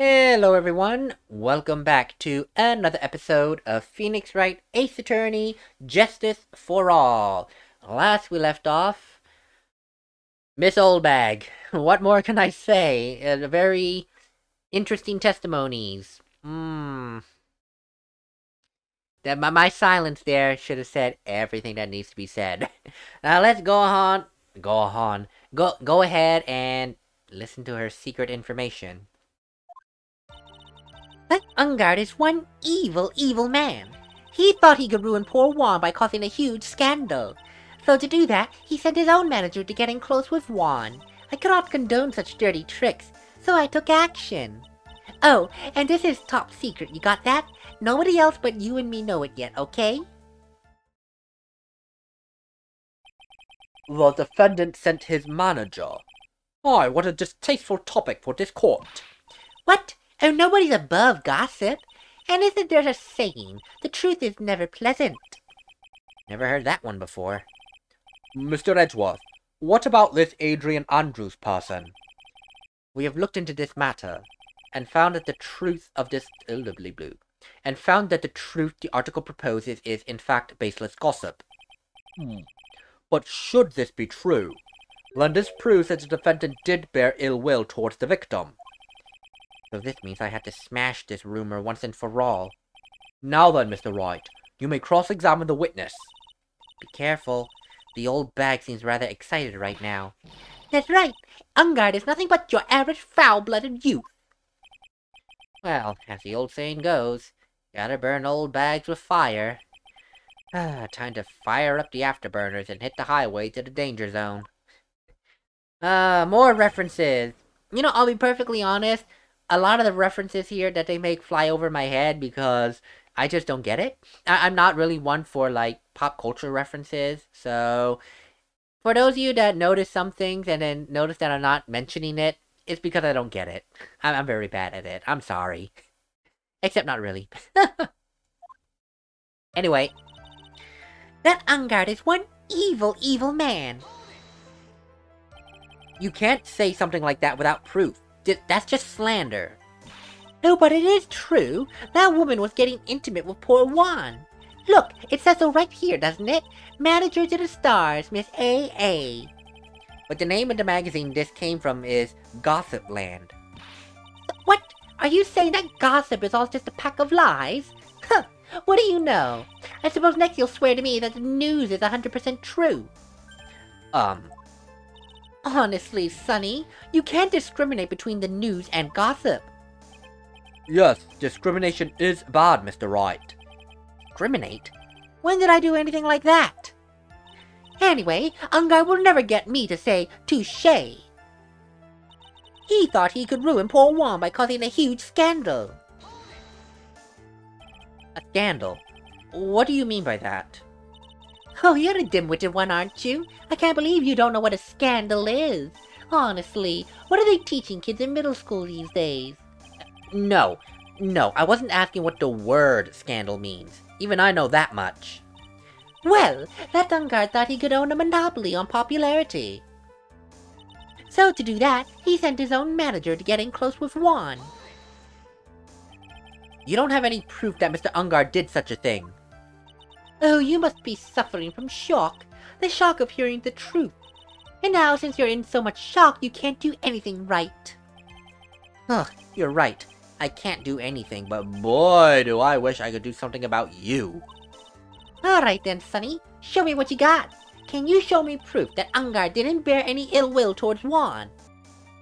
Hello everyone, welcome back to another episode of Phoenix Wright Ace Attorney, Justice for All. Last we left off, Miss Oldbag. What more can I say? Very interesting testimonies. My silence there should have said everything that needs to be said. Now let's go ahead and listen to her secret information. That Engarde is one evil man. He thought he could ruin poor Juan by causing a huge scandal. So to do that, he sent his own manager to get in close with Juan. I cannot condone such dirty tricks, so I took action. Oh, and this is top secret, you got that? Nobody else but you and me know it yet, okay? The defendant sent his manager. Aye, what a distasteful topic for this court. What? Oh, nobody's above gossip. And isn't there a saying, the truth is never pleasant? Never heard that one before. Mr. Edgeworth, what about this Adrian Andrews person? We have looked into this matter, and found that the truth of this the article proposes is in fact baseless gossip. But should this be true, then this proves that the defendant did bear ill will towards the victim. So this means I had to smash this rumor once and for all. Now then, Mr. Wright, you may cross-examine the witness. Be careful. The old bag seems rather excited right now. That's right. Engarde is nothing but your average foul-blooded youth. Well, as the old saying goes, gotta burn old bags with fire. Time to fire up the afterburners and hit the highway to the danger zone. More references. You know, I'll be perfectly honest, a lot of the references here that they make fly over my head because I just don't get it. I'm not really one for, like, pop culture references, so for those of you that notice some things and then notice that I'm not mentioning it, it's because I don't get it. I'm very bad at it. I'm sorry. Except not really. Anyway, that Engarde is one evil man. You can't say something like that without proof. That's just slander. No, but it is true. That woman was getting intimate with poor Juan. Look, it says so right here, doesn't it? Manager to the stars, Miss A.A. But the name of the magazine this came from is Gossip Land. What? Are you saying that gossip is all just a pack of lies? Huh, what do you know? I suppose next you'll swear to me that the news is 100% true. Honestly, Sonny, you can't discriminate between the news and gossip. Yes, discrimination is bad, Mr. Wright. Discriminate? When did I do anything like that? Anyway, Engarde will never get me to say touché. He thought he could ruin poor Juan by causing a huge scandal. A scandal? What do you mean by that? Oh, you're a dim-witted one, aren't you? I can't believe you don't know what a scandal is. Honestly, what are they teaching kids in middle school these days? No, I wasn't asking what the word scandal means. Even I know that much. Well, that Engarde thought he could own a monopoly on popularity. So to do that, he sent his own manager to get in close with Juan. You don't have any proof that Mr. Engarde did such a thing. Oh, you must be suffering from shock. The shock of hearing the truth. And now, since you're in so much shock, you can't do anything right. Ugh, you're right. I can't do anything, but boy, do I wish I could do something about you. Alright then, Sonny. Show me what you got. Can you show me proof that Engarde didn't bear any ill will towards Juan?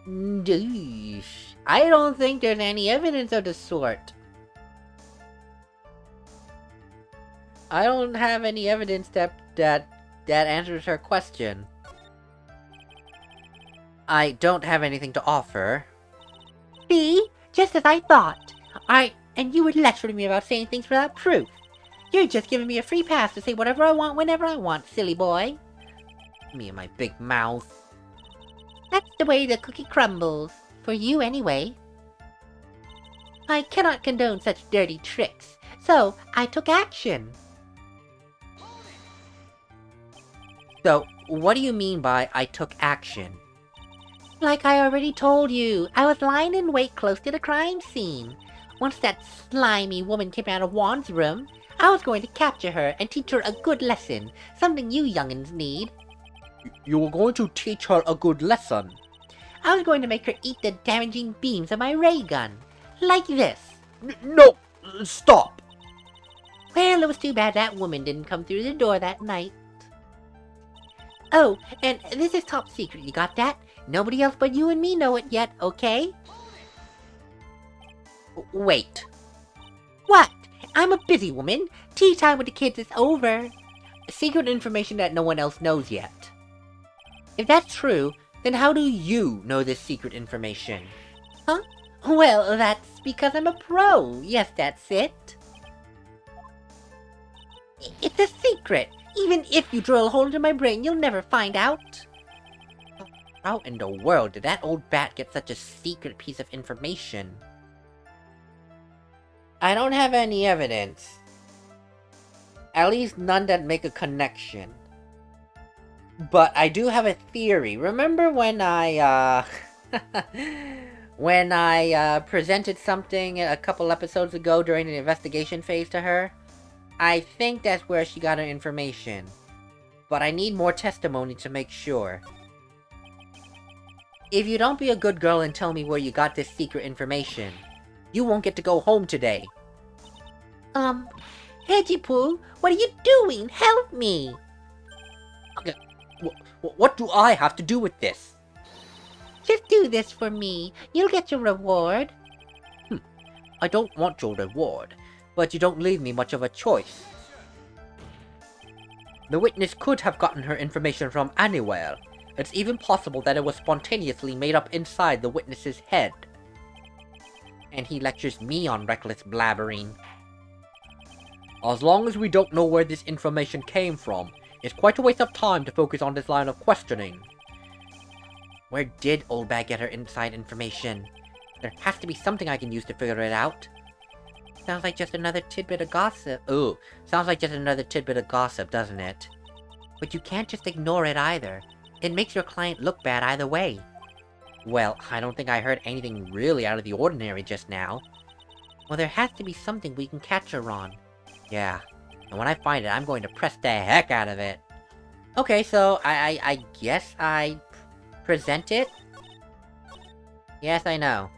Deesh. I don't think there's any evidence of the sort. I don't have any evidence that answers her question. I don't have anything to offer. See? Just as I thought. And you were lecturing me about saying things without proof. You're just giving me a free pass to say whatever I want whenever I want, silly boy. Me and my big mouth. That's the way the cookie crumbles. For you, anyway. I cannot condone such dirty tricks, so I took action. So, what do you mean by I took action? Like I already told you, I was lying in wait close to the crime scene. Once that slimy woman came out of Juan's room, I was going to capture her and teach her a good lesson, something you young'uns need. You were going to teach her a good lesson. I was going to make her eat the damaging beams of my ray gun. Like this. No! Stop! Well, it was too bad that woman didn't come through the door that night. Oh, and this is top secret, you got that? Nobody else but you and me know it yet, okay? Wait. What? I'm a busy woman. Tea time with the kids is over. Secret information that no one else knows yet. If that's true, then how do you know this secret information? Huh? Well, that's because I'm a pro. Yes, that's it. It's a secret. Even if you drill a hole into my brain, you'll never find out. How in the world did that old bat get such a secret piece of information? I don't have any evidence. At least none that make a connection. But I do have a theory. Remember when I, when I presented something a couple episodes ago during the investigation phase to her? I think that's where she got her information. But I need more testimony to make sure. If you don't be a good girl and tell me where you got this secret information, you won't get to go home today. Hedgepoo, what are you doing? Help me! What do I have to do with this? Just do this for me. You'll get your reward. I don't want your reward, but you don't leave me much of a choice. The witness could have gotten her information from anywhere. It's even possible that it was spontaneously made up inside the witness's head. And he lectures me on reckless blabbering. As long as we don't know where this information came from, it's quite a waste of time to focus on this line of questioning. Where did Oldbag get her inside information? There has to be something I can use to figure it out. Sounds like just another tidbit of gossip. Ooh, sounds like just another tidbit of gossip, doesn't it? But you can't just ignore it either. It makes your client look bad either way. Well, I don't think I heard anything really out of the ordinary just now. Well, there has to be something we can catch her on. Yeah, and when I find it, I'm going to press the heck out of it. Okay, so I guess I present it? Yes, I know.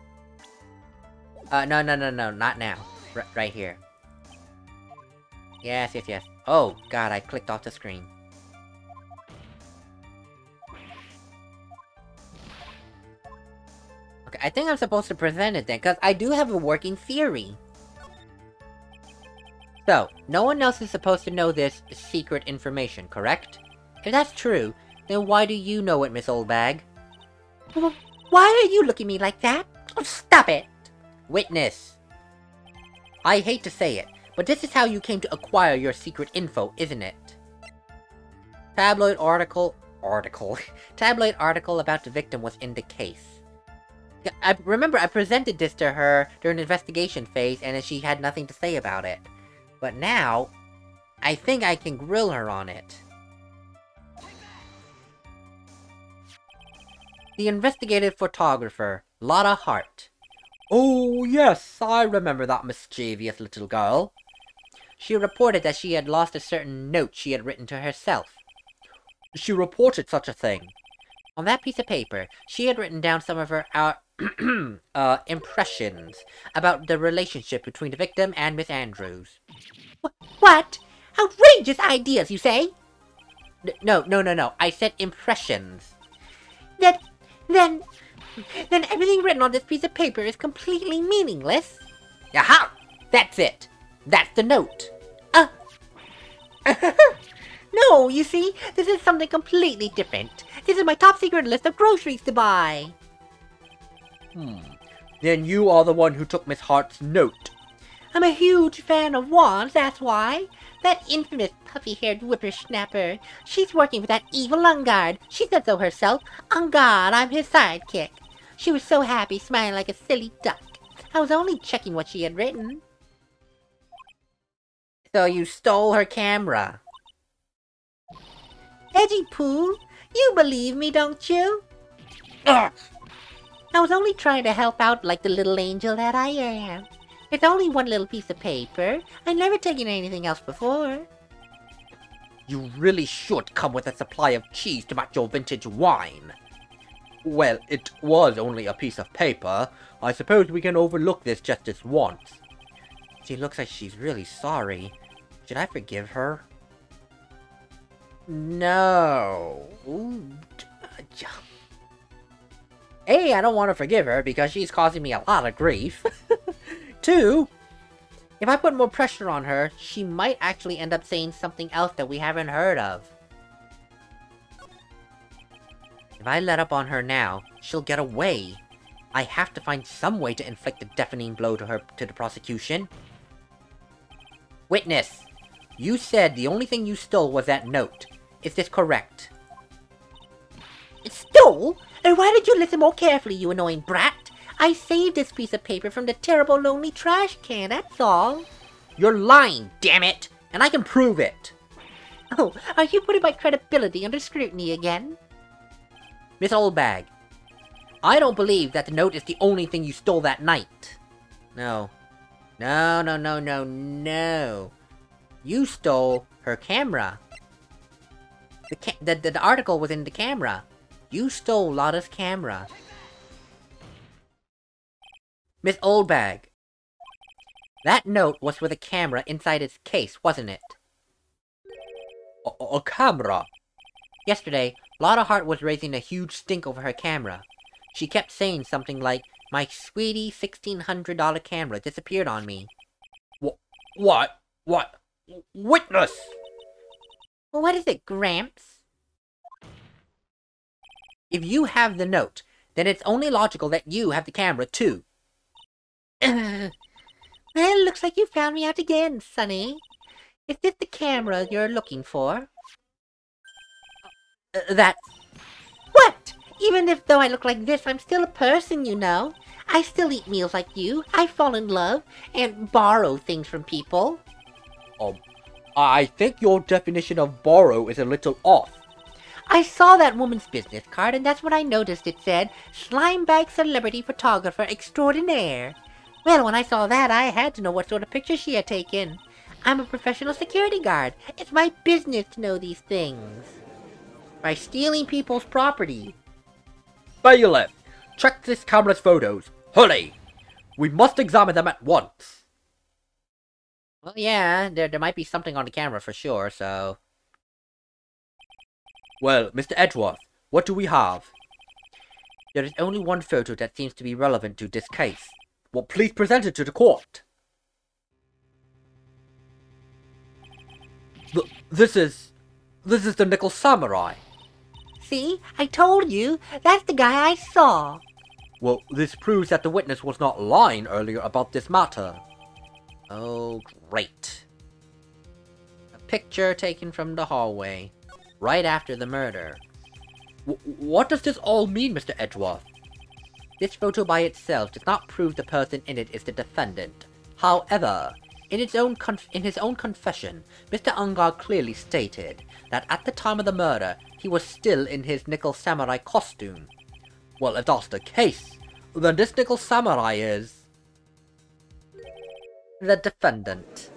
No, not now. Right here. Yes. Oh, God, I clicked off the screen. Okay, I think I'm supposed to present it then, because I do have a working theory. So, no one else is supposed to know this secret information, correct? If that's true, then why do you know it, Miss Oldbag? Why are you looking at me like that? Oh, stop it! Witness! I hate to say it, but this is how you came to acquire your secret info, isn't it? Tabloid article about the victim was in the case. I remember I presented this to her during the investigation phase and she had nothing to say about it. But now, I think I can grill her on it. The investigative photographer, Lotta Hart. Oh yes, I remember that mischievous little girl. She reported that she had lost a certain note she had written to herself. She reported such a thing. On that piece of paper, she had written down some of her impressions about the relationship between the victim and Miss Andrews. What? Outrageous ideas, you say? No. I said impressions. Then everything written on this piece of paper is completely meaningless? Aha! That's it! That's the note! No, you see, this is something completely different. This is my top secret list of groceries to buy. Then you are the one who took Miss Hart's note. I'm a huge fan of Juan's, that's why. That infamous puffy-haired whippersnapper. She's working with that evil Engarde. She said so herself. Engarde, I'm his sidekick. She was so happy, smiling like a silly duck. I was only checking what she had written. So you stole her camera. Edgy Pooh, you believe me, don't you? Ugh! I was only trying to help out like the little angel that I am. It's only one little piece of paper. I've never taken anything else before. You really should come with a supply of cheese to match your vintage wine. Well, it was only a piece of paper. I suppose we can overlook this just this once. She looks like she's really sorry. Should I forgive her? No. A, I don't want to forgive her because she's causing me a lot of grief. 2, if I put more pressure on her, she might actually end up saying something else that we haven't heard of. If I let up on her now, she'll get away. I have to find some way to inflict a deafening blow to the prosecution. Witness, you said the only thing you stole was that note. Is this correct? Stole? And why did you listen more carefully, you annoying brat? I saved this piece of paper from the terrible lonely trash can, that's all. You're lying, damn it! And I can prove it! Oh, are you putting my credibility under scrutiny again? Miss Oldbag, I don't believe that the note is the only thing you stole that night. No. No. You stole her camera. The article was in the camera. You stole Lotta's camera. Miss Oldbag, that note was with a camera inside its case, wasn't it? A camera? Yesterday, Lotta Hart was raising a huge stink over her camera. She kept saying something like, "My sweetie $1,600 camera disappeared on me." What? Witness! What is it, Gramps? If you have the note, then it's only logical that you have the camera, too. Well, looks like you found me out again, Sonny. Is this the camera you're looking for? What? Even if though I look like this, I'm still a person, you know. I still eat meals like you. I fall in love and borrow things from people. I think your definition of borrow is a little off. I saw that woman's business card, and that's what I noticed. It said, Slimebag Celebrity Photographer Extraordinaire. Well, when I saw that, I had to know what sort of picture she had taken. I'm a professional security guard. It's my business to know these things. By stealing people's property. Bailiff, check this camera's photos. Hurry! We must examine them at once. Well, yeah, there might be something on the camera for sure, so... Well, Mr. Edgeworth, what do we have? There is only one photo that seems to be relevant to this case. Well, please present it to the court. This is the Nickel Samurai. See? I told you. That's the guy I saw. Well, this proves that the witness was not lying earlier about this matter. Oh, great. A picture taken from the hallway, right after the murder. What does this all mean, Mr. Edgeworth? This photo by itself does not prove the person in it is the defendant. However, in his own confession, Mr. Engarde clearly stated that at the time of the murder, he was still in his Nickel Samurai costume. Well, if that's the case, then this Nickel Samurai is... the defendant.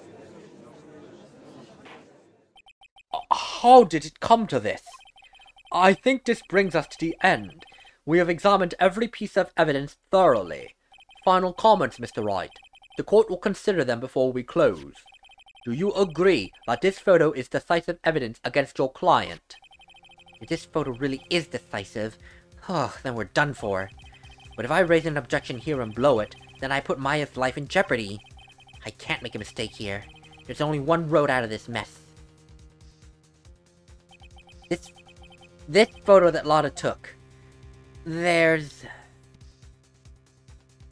How did it come to this? I think this brings us to the end. We have examined every piece of evidence thoroughly. Final comments, Mr. Wright. The court will consider them before we close. Do you agree that this photo is decisive evidence against your client? If this photo really is decisive, then we're done for. But if I raise an objection here and blow it, then I put Maya's life in jeopardy. I can't make a mistake here. There's only one road out of this mess. This photo that Lotta took. There's...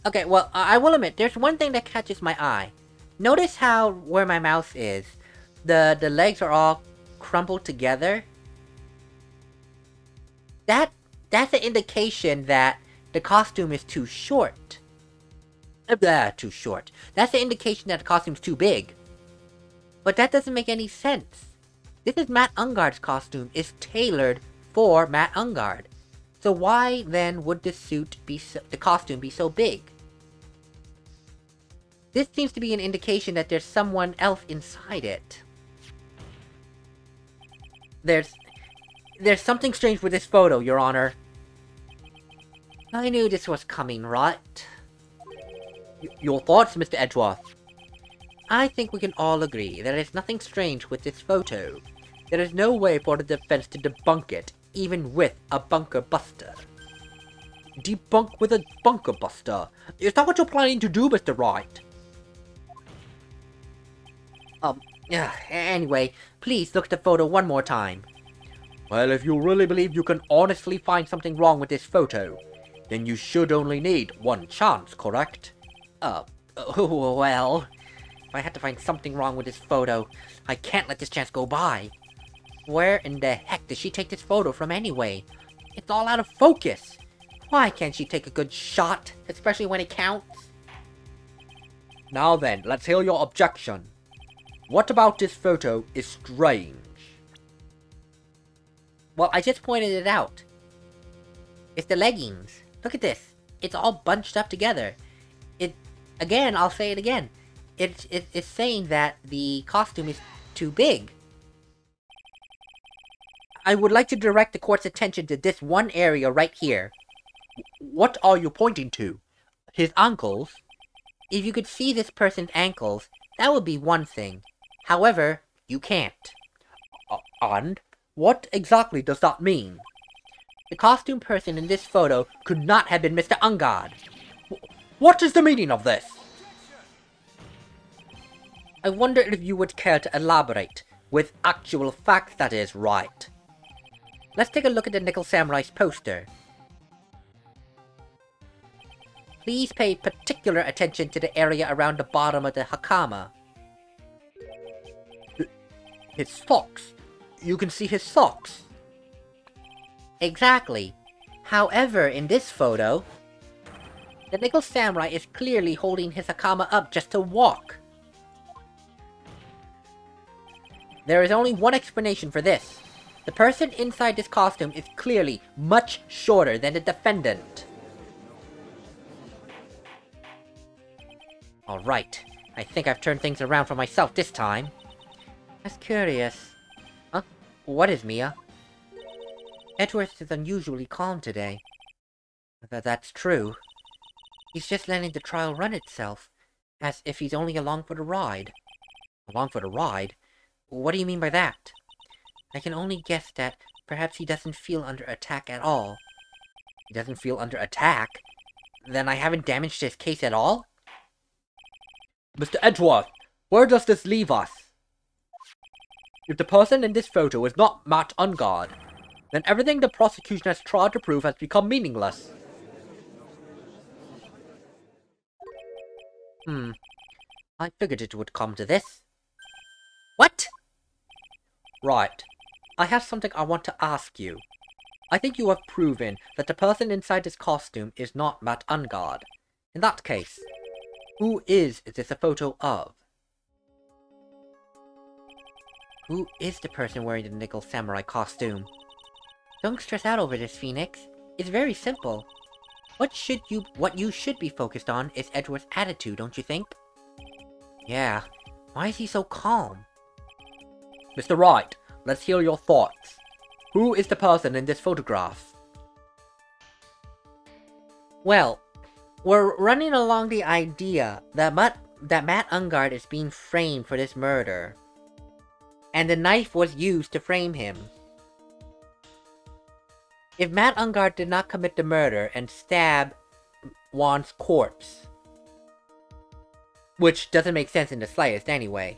Okay, well, I will admit, there's one thing that catches my eye. Notice how, where my mouse is, the legs are all crumpled together? That's an indication that the costume is too short. Too short. That's an indication that the costume's too big. But that doesn't make any sense. This is Matt Engarde's costume. It's tailored for Matt Engarde. So why then would the costume be so big? This seems to be an indication that there's someone else inside it. There's something strange with this photo, Your Honor. I knew this was coming, right? Your thoughts, Mr. Edgeworth? I think we can all agree there is nothing strange with this photo. There is no way for the defense to debunk it, even with a bunker buster. Debunk with a bunker buster? Is that what you're planning to do, Mr. Wright? Anyway, please look at the photo one more time. Well, if you really believe you can honestly find something wrong with this photo, then you should only need one chance, correct? Well, if I had to find something wrong with this photo, I can't let this chance go by. Where in the heck did she take this photo from anyway? It's all out of focus. Why can't she take a good shot, especially when it counts? Now then, let's hear your objection. What about this photo is strange? Well, I just pointed it out. It's the leggings. Look at this. It's all bunched up together. Again, I'll say it again. It's saying that the costume is too big. I would like to direct the court's attention to this one area right here. What are you pointing to? His ankles? If you could see this person's ankles, that would be one thing. However, you can't. And? What exactly does that mean? The costume person in this photo could not have been Mr. Engarde. What is the meaning of this? I wonder if you would care to elaborate, with actual facts, that is, right. Let's take a look at the Nickel Samurai's poster. Please pay particular attention to the area around the bottom of the hakama. His socks. You can see his socks. Exactly. However, in this photo, the Nickel Samurai is clearly holding his hakama up just to walk. There is only one explanation for this. The person inside this costume is clearly much shorter than the defendant. Alright, I think I've turned things around for myself this time. That's curious. Huh? What is Mia? Edgeworth is unusually calm today. That's true. He's just letting the trial run itself, as if he's only along for the ride. Along for the ride? What do you mean by that? I can only guess that perhaps he doesn't feel under attack at all. He doesn't feel under attack? Then I haven't damaged his case at all? Mr. Edgeworth, where does this leave us? If the person in this photo is not Matt Engarde, then everything the prosecution has tried to prove has become meaningless. I figured it would come to this. What? Right. I have something I want to ask you. I think you have proven that the person inside this costume is not Matt Engarde. In that case, who is this a photo of? Who is the person wearing the Nickel Samurai costume? Don't stress out over this, Phoenix. It's very simple. What you should be focused on is Edgeworth's attitude, don't you think? Yeah. Why is he so calm? Mr. Wright, let's hear your thoughts. Who is the person in this photograph? Well, we're running along the idea that Matt Engarde is being framed for this murder. And the knife was used to frame him. If Matt Engarde did not commit the murder and stab Juan's corpse, which doesn't make sense in the slightest anyway,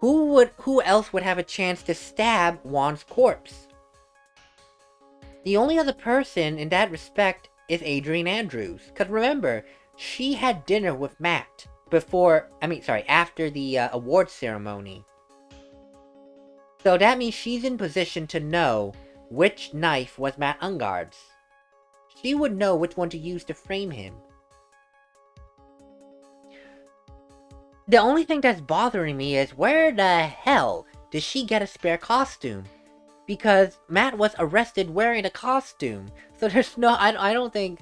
who else would have a chance to stab Juan's corpse? The only other person in that respect is Adrian Andrews. Because remember, she had dinner with Matt after the award ceremony. So that means she's in position to know which knife was Matt Engarde's. She would know which one to use to frame him. The only thing that's bothering me is where the hell did she get a spare costume? Because Matt was arrested wearing a costume, So there's no, I don't think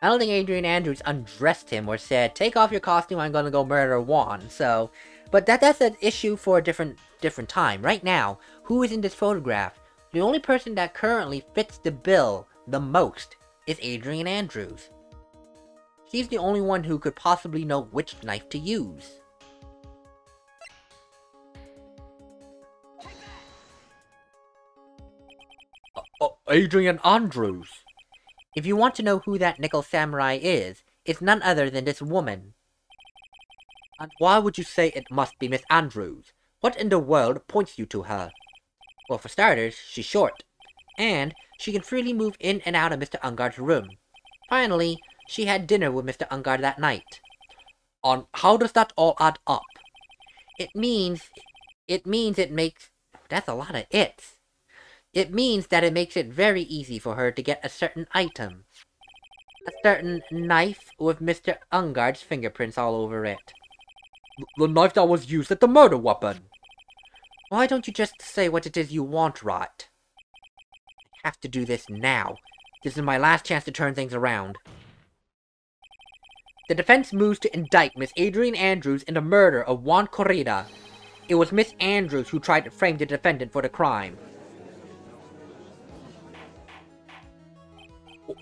Adrian Andrews undressed him or said, take off your costume, I'm gonna go murder Juan. So, but that's an issue for a different time. Right now, who is in this photograph? The only person that currently fits the bill the most is Adrian Andrews. She's the only one who could possibly know which knife to use. Adrian Andrews. If you want to know who that nickel samurai is, it's none other than this woman. And why would you say it must be Miss Andrews? What in the world points you to her? Well, for starters, she's short. And she can freely move in and out of Mr. Engarde's room. Finally, she had dinner with Mr. Engarde that night. On how does that all add up? It means it makes... That's a lot of it's. It means that it makes it very easy for her to get a certain item. A certain knife with Mr. Engarde's fingerprints all over it. The knife that was used at the murder weapon. Why don't you just say what it is you want, Wright? I have to do this now. This is my last chance to turn things around. The defense moves to indict Miss Adrian Andrews in the murder of Juan Corrida. It was Miss Andrews who tried to frame the defendant for the crime.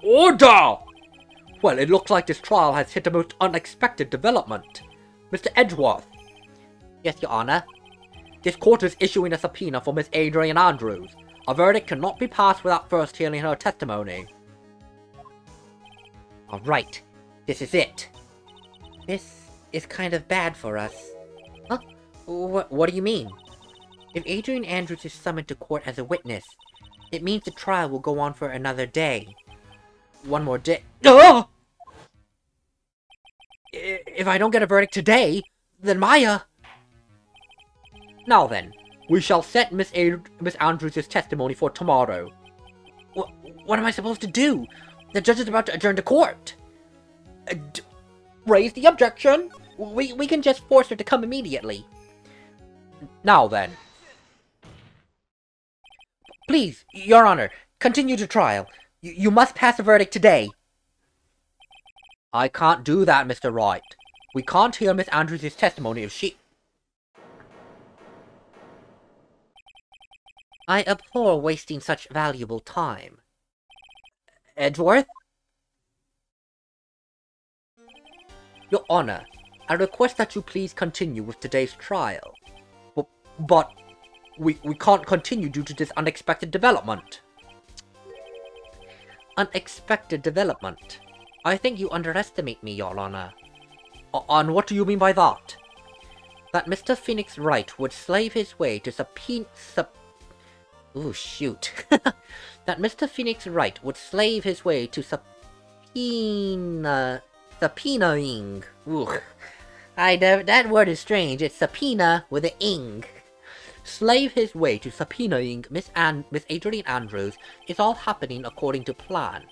Order! Well, it looks like this trial has hit a most unexpected development. Mr. Edgeworth. Yes, Your Honor. This court is issuing a subpoena for Miss Adrian Andrews. A verdict cannot be passed without first hearing her testimony. Alright, this is it. This is kind of bad for us. Huh? What do you mean? If Adrian Andrews is summoned to court as a witness, it means the trial will go on for another day. One more day. Ugh! If I don't get a verdict today, then Maya... Now then, we shall set Miss Andrews' testimony for tomorrow. What am I supposed to do? The judge is about to adjourn the court. Raise the objection. We can just force her to come immediately. Now then. Please, Your Honor, continue the trial. You must pass a verdict today. I can't do that, Mr. Wright. We can't hear Miss Andrews' testimony if she... I abhor wasting such valuable time. Edgeworth? Your Honor, I request that you please continue with today's trial. But we can't continue due to this unexpected development. Unexpected development? I think you underestimate me, Your Honor. And what do you mean by that? That Mr. Phoenix Wright would slave his way to Ooh, shoot. That Mr. Phoenix Wright would slave his way to subpoenaing. Ooh. That word is strange. It's subpoena with an ing. Slave his way to subpoenaing Miss Adrian Andrews is all happening according to plan.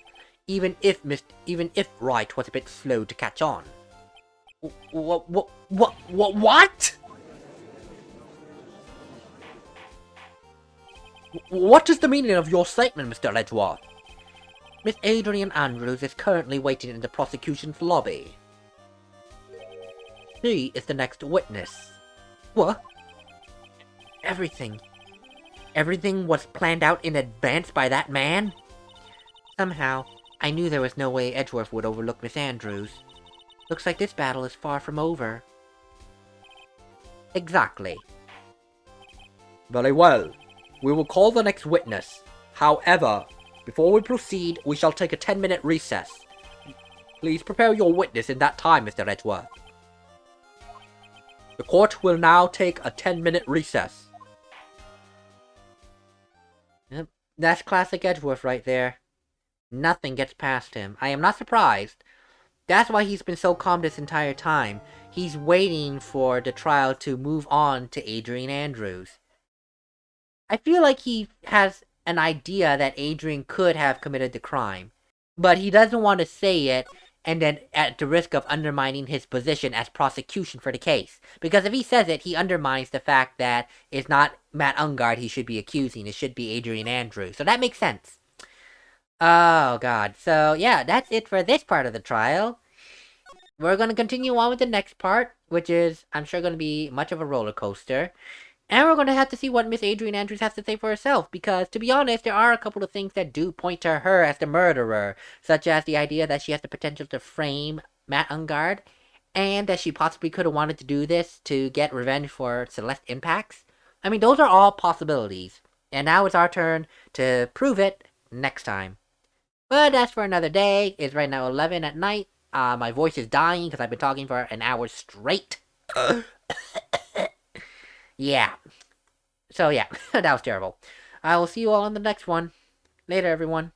Even if Wright was a bit slow to catch on. What? What is the meaning of your statement, Mr. Edgeworth? Miss Adrian Andrews is currently waiting in the prosecution's lobby. She is the next witness. What? Everything was planned out in advance by that man? Somehow, I knew there was no way Edgeworth would overlook Miss Andrews. Looks like this battle is far from over. Exactly. Very well. We will call the next witness. However, before we proceed, we shall take a 10-minute recess. Please prepare your witness in that time, Mr. Edgeworth. The court will now take a 10-minute recess. Yep, that's classic Edgeworth right there. Nothing gets past him. I am not surprised. That's why he's been so calm this entire time. He's waiting for the trial to move on to Adrian Andrews. I feel like he has an idea that Adrian could have committed the crime. But he doesn't want to say it, and then at the risk of undermining his position as prosecution for the case. Because if he says it, he undermines the fact that it's not Matt Engarde he should be accusing, it should be Adrian Andrews. So that makes sense. Oh, God. So, yeah, that's it for this part of the trial. We're gonna continue on with the next part, which is, I'm sure, gonna be much of a roller coaster. And we're gonna have to see what Miss Adrienne Andrews has to say for herself, because, to be honest, there are a couple of things that do point to her as the murderer, such as the idea that she has the potential to frame Matt Engarde, and that she possibly could have wanted to do this to get revenge for Celeste Impacts. I mean, those are all possibilities. And now it's our turn to prove it next time. But that's for another day. It's right now 11 at night. My voice is dying because I've been talking for an hour straight. Yeah. So, yeah, that was terrible. I will see you all on the next one. Later, everyone.